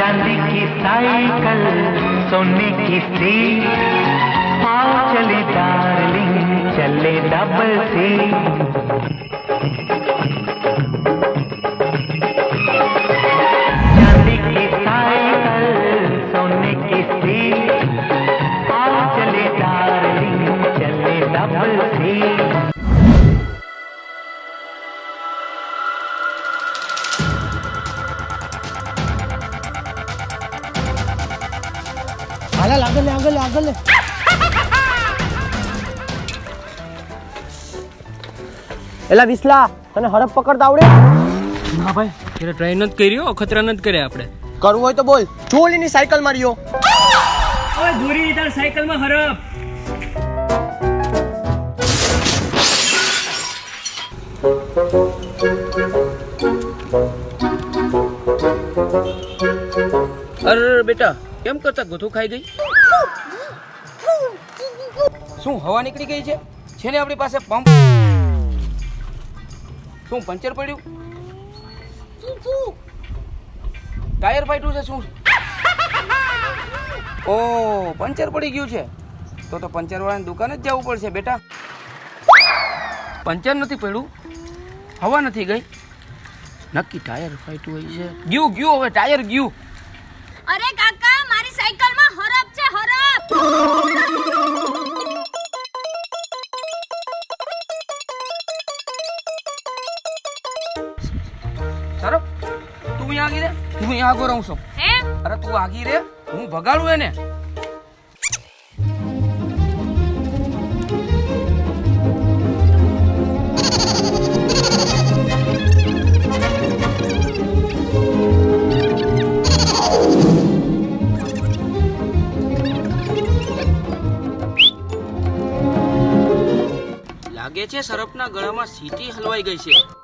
चांदी की साइकिल सोने की सीट आओ चले डार्लिंग चले डबल सीट चांदी की साइकिल सोने की सीट आओ चले डार्लिंग चले डबल सीट આગળ એલા વિસલા તને હડપ પકડતા આવડે? ના ભાઈ ત્યારે ટ્રાય નથી કર્યો ખતરા નથી કર્યા આપણે કરવું હોય તો બોલ ચોલીની સાયકલ માર્યો ઓય દૂરી તાર સાયકલ માં હરપ અરે બેટા કેમ કરતા ગોથું ખાઈ ગઈ શું હવા નીકળી ગઈ છે ને આપણી પાસે પંપ શું પંચર પડ્યું ટાયર ફાટ્યું છે શું ઓ પંચર પડી ગયું છે તો પંચર વાળાની દુકાને જ જવું પડશે બેટા પંચર નથી પડ્યું હવા નથી ગઈ નક્કી ટાયર ફાટ્યું હોય છે ગયું હવે ટાયર ગયું અરે કાકા મારી સાયકલમાં હરપ છે હરપ સરપ તું અહીંયા આગી રે હું અહીંયા આગો રહું છું હે અરે તું આગી રે હું ભગાડું એને લાગે છે સરપના ગળામાં સીટી હલવાઈ ગઈ છે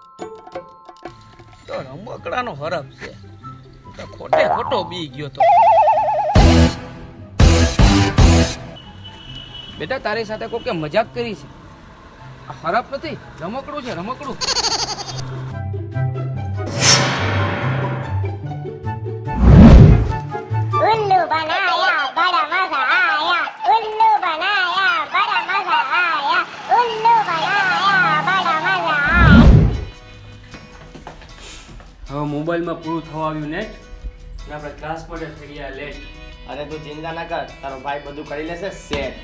તો રમકડાનો હરપ છે તો ખોટે ખોટો બી ગયો તો બેટા તારી સાથે કોકે મજાક કરી છે આ હરપ નથી રમકડું છે રમકડું उल्लू बनाया बड़ा मजा आया उल्लू बनाया बड़ा मजा आया उल्लू बनाया बड़ा मजा आया હવે મોબાઈલમાં પૂરું થવા આવ્યું ને આપણે ક્લાસ માટે થઈ ગયા લેટ અરે તું ચિંતા ના કર તારો ભાઈ બધું કરી લેશે સેટ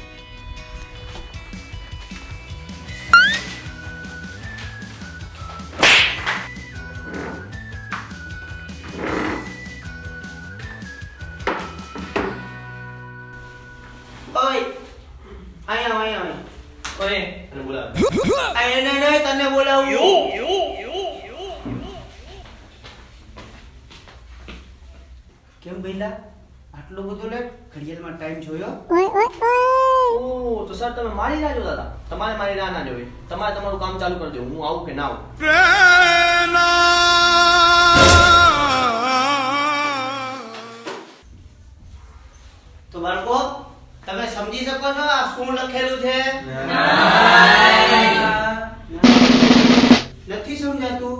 ઓય આયા ઓય તને બોલાવ આયા નહીં તને બોલાવું કેમ ભઈલા આટલો બધો લેટ ઘડિયાળમાં ટાઈમ જોયો ઓ તો સર તમે મારી રાહ જોતા હતા તમારે મારી રાહ ના જોવી તમારે તમારું કામ ચાલુ કરી દો હું આવું કે ના આવું તો બાળકો તમે સમજી શકો છો આ શું લખેલું છે નથી સમજાતું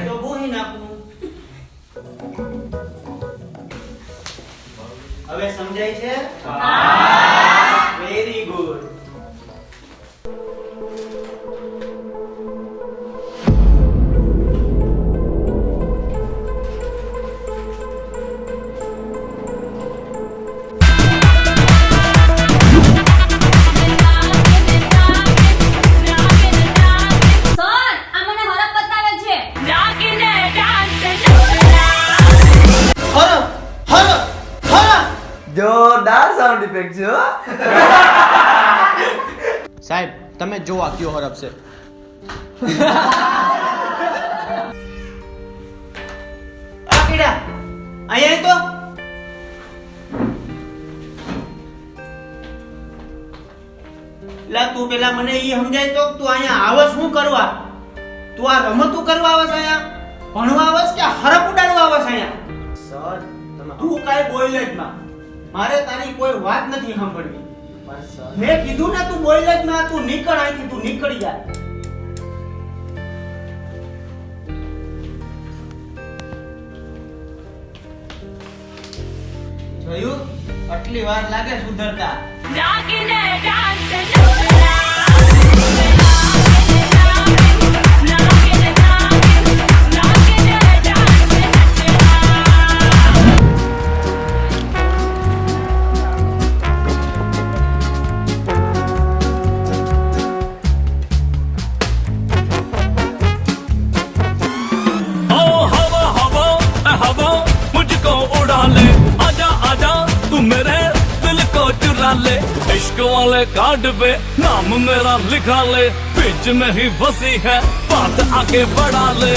તો બોહી નાખું હવે સમજાય છે વેરી ગુડ જોરદાર સાઉન્ડ ઇફેક્ટ છે સાહેબ તમે જો આ કયો હરપ છે આ કીડા અહીંયા તો લા તું પેલા મને ઈ સમજાય તો તું અહીંયા આવસ શું કરવા તું આ રમતું કરવા આવસ અહીંયા ભણવા આવસ કે હરપ ઉડાડવા આવસ અહીંયા સર તમે તું કાઈ બોલ જ ના મારે તારી કોઈ વાત નથી સાંભળવી સર મેં કીધું ને તું બોલ જ ના તું નીકળ અહીંથી તું નીકળી જા જોયું? આટલી વાર લાગે સુધરતા. इश्क वाले कार्ड पे नाम मेरा लिखा ले, बीच में ही फंसी है बात आगे बढ़ा ले,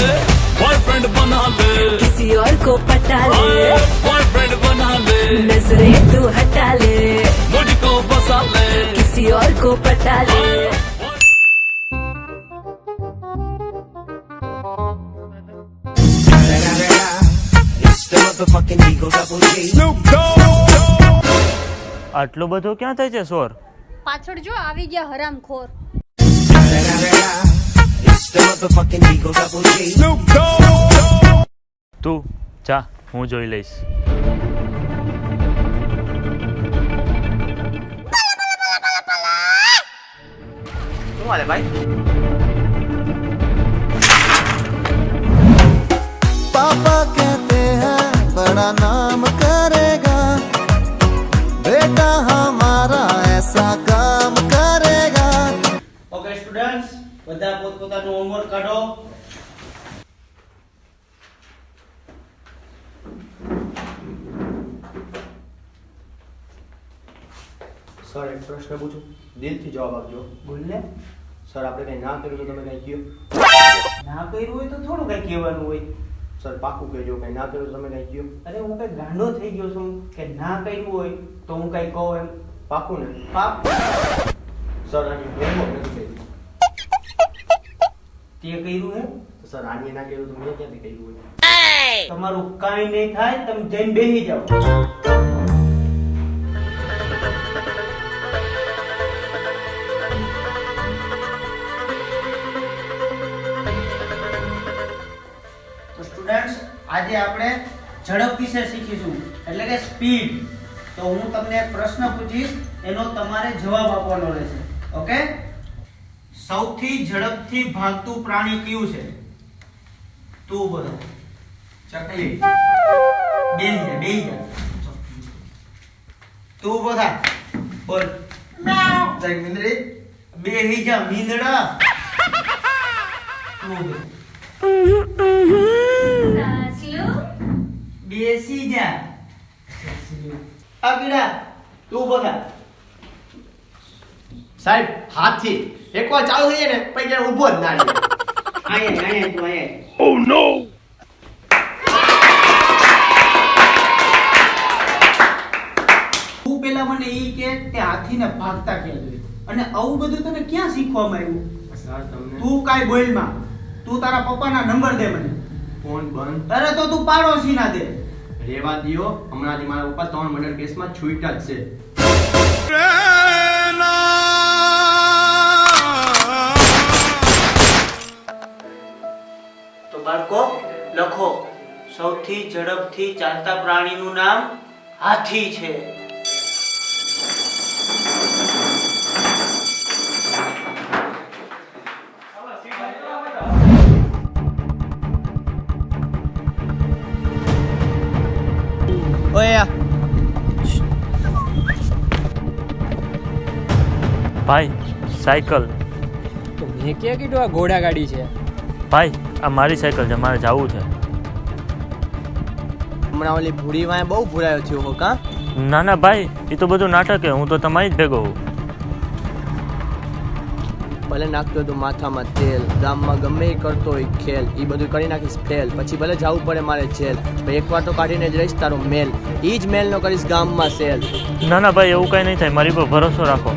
बॉयफ्रेंड बना ले, किसी और को पटा ले, बॉयफ्रेंड बना ले, नजरें तू हटा ले, मुझको फंसा ले, किसी और को पटा ले। આટલું બધું ક્યાં થાય છે સોર? પાછળ જો આવી ગયા હરામખોર. તું જા, હું જોઈ લઈશ. શું હાલે ભાઈ? पापा कहते हैं बड़ा नाम करेगा, बेटा हमारा ऐसा काम करेगा। ઓકે સ્ટુડન્ટ્સ, બધા પોતપોતાનું હોમવર્ક કાઢો. સર એક પ્રશ્ન પૂછું, દિલથી જવાબ આપજો. બોલ ને. સર આપણે કઈ ના કર્યું તો તમે કઈ કહ્યું? ના કર્યું હોય તો થોડું કઈ કહેવાનું હોય. સર પાકું કહેજો, કઈ ના કર્યું તો તમે કઈ કહ્યું? અરે હું કઈ ગાંડો થઈ ગયો છું કે ના કર્યું હોય તો હું કઈ કહું એમ? પાકું ને? પાકું. સર આની હોમવર્ક નથી કર્યું. તે કર્યું હે? તો સર આની ના કર્યું તો મેં ક્યાંથી કર્યું હોય? તમારું કાંઈ નહીં થાય, તમે જઈને બેસી જાઓ. સ્ટુડન્ટ્સ, આજે આપણે ઝડપ વિશે શીખીશું, એટલે કે સ્પીડ. તો હું તમને એક પ્રશ્ન પૂછીશ, એનો તમારે જવાબ આપવાનો રહેશે. ઓકે? સૌથી ઝડપથી ભાગતું પ્રાણી કયું છે? તું બોલો. ચકલી. બેહી જા. તું બોલા. બોલ. જય મીંદડી. બેહી જા મીંદડા. તું બોલ. બેસી જા. આગળ તું બોલા. સાહેબ હાથથી એકવાર ચાલુ થઈ જાય ને પછી ક્યારે ઊભો જ ના રહે. આયા તું આયા. ઓ નો. તું પેલા મને ઈ કે તે હાથીને ભાગતા ક્યાં જોઈ, અને આવું બધું તને ક્યાં શીખવામાં આવ્યું? સર તમને તું કાઈ બોલમાં. તું તારા પપ્પાના નંબર દે મને. ફોન બંધ. તારે તો તું પાડોશી ના દે. રેવા દિયો, હમણાંથી મારા પપ્પા 3 મર્ડર કેસમાં છૂટ્યા જ છે. તો બાળકો લખો, સૌથી ઝડપથી ચાલતા પ્રાણીનું નામ હાથી છે. ઓય ભાઈ સાયકલ. તો મેં ક્યાં કીધું આ ઘોડા ગાડી છે? ભાઈ આ મારી સાયકલ છે, મારે જવું છે. હમણાં ઓલી ભૂરી વાય બહુ ભૂરાયો થયો હો કા? ના ના ભાઈ, એ તો બધું નાટક છે, હું તો તમારી જ ભેગો હું. ભલે નાખતો તું માથામાં તેલ, ગામમાં ગમે એ કરતો હોય ખેલ, એ બધું કરી નાખીશ ફેલ, પછી ભલે જવું પડે મારે જેલ, એકવાર તો કાઢીને જ રહીશ તારો મેલ, એ જ મેલ નો કરીશ ગામમાં સેલ. ના ના ભાઈ, એવું કઈ નહીં થાય, મારી પર ભરોસો રાખો.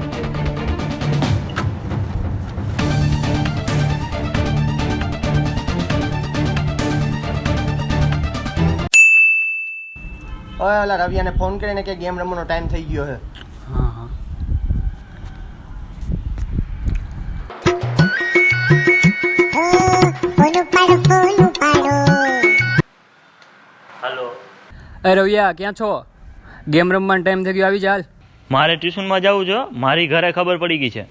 ઓય ઓલા રવિયાને ફોન કરીને કે ગેમ રમવાનો ટાઈમ થઈ ગયો છે. હા હા. હાલો. એ રવિયા ક્યાં છો? ગેમ રમવાનો ટાઈમ થઈ ગયો, આવી જા હાલ. મારે ટ્યુશનમાં જવું છે, મારી ઘરે ખબર પડી ગઈ છે.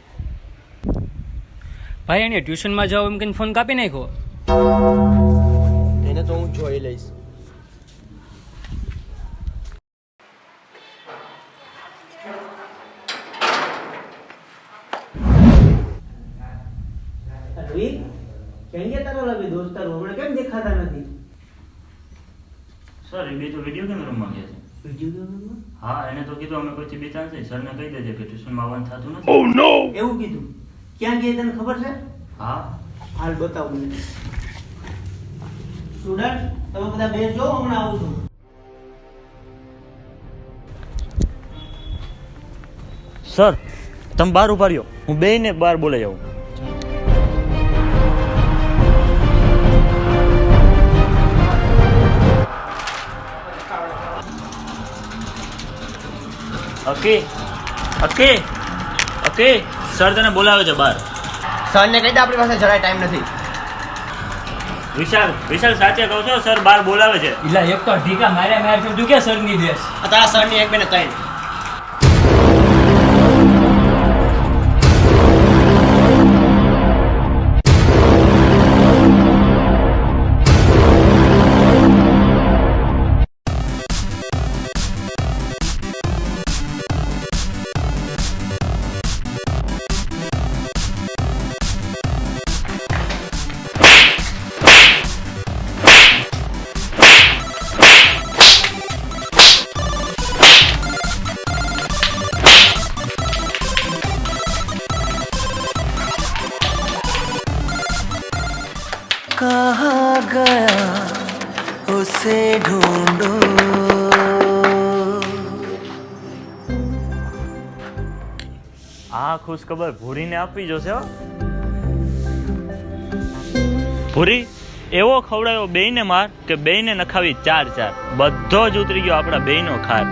ભાઈ એને ટ્યુશનમાં જાઓ એમ કહીને ફોન કાપી નાખ્યો. એને તો હું જોઈ લઈશ. સર એ બે તો વિડીયો ગેમ રમવા ગયા છે. હા, એને તો કીધું અમે કોઈ બે ચાન્સ નહીં. સરને કહી દેજે કે ટ્યુશનમાં આવવાનું થતું નથી. ઓહ નો, એવું કીધું? ક્યાં ગયા તને ખબર છે? હા, હાલ બતાવ મને. સ્ટુડન્ટ તમે બધા બેસજો, હમણાં આવું છું. સર તમે બહાર ઉભા રહ્યો, હું બેયને બહાર બોલાઈ આવું. ઓકે ઓકે ઓકે, સર તને બોલાવે છે બહાર. સરને કહી દે આપણી પાસે જરાય ટાઈમ નથી. વિશાલ વિશાલ સાચે કહું છો, સર બહાર બોલાવે છે. એટલે એક તો ઢીકા માર્યા માર તું કે સરની દેશ. આ તારા સરની એક બે ને ત્રણ. कहाँ गया उसे ढूंढो. આ ખુશ ખબર ભૂરીને આપવી જોશે હો. ભૂરી એવો ખવડાયો બેયને માર કે બેયને નખાવી 4-4. બધો જ ઉતરી ગયો આપણા બેયનો ખાર.